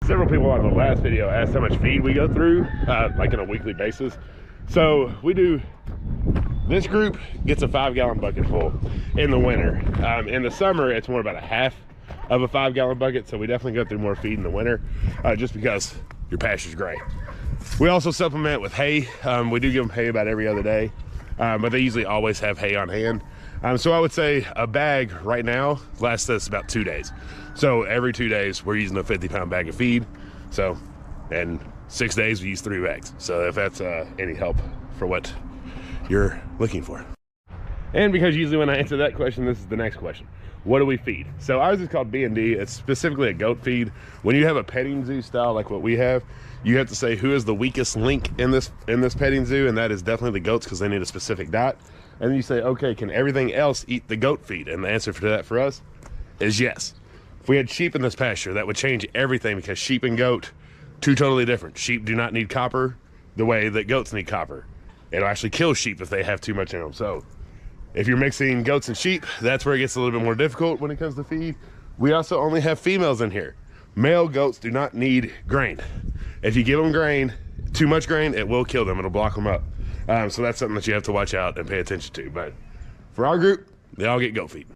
several people on the last video asked how much feed we go through, like on a weekly basis. So we do, this group gets a 5-gallon bucket full in the winter. In the summer, it's more about a half of a 5-gallon bucket. So we definitely go through more feed in the winter, just because your pasture's great. We also supplement with hay. We do give them hay about every other day, but they usually always have hay on hand. So I would say a bag right now lasts us about 2 days. So every 2 days we're using a 50-pound bag of feed. So, and 6 days we use 3 bags. So if that's any help for what you're looking for. And because usually when I answer that question, this is the next question. What do we feed? So ours is called B&D. It's specifically a goat feed. When you have a petting zoo style like what we have, you have to say who is the weakest link in this petting zoo, and that is definitely the goats because they need a specific diet. And then you say, okay, can everything else eat the goat feed? And the answer for that for us is yes. If we had sheep in this pasture, that would change everything, because sheep and goat, two totally different. Sheep do not need copper the way that goats need copper. It'll actually kill sheep if they have too much in them. So if you're mixing goats and sheep, that's where it gets a little bit more difficult when it comes to feed. We also only have females in here. Male goats do not need grain. If you give them grain, too much grain, it will kill them. It'll block them up. So that's something that you have to watch out and pay attention to. But for our group, they all get goat feed.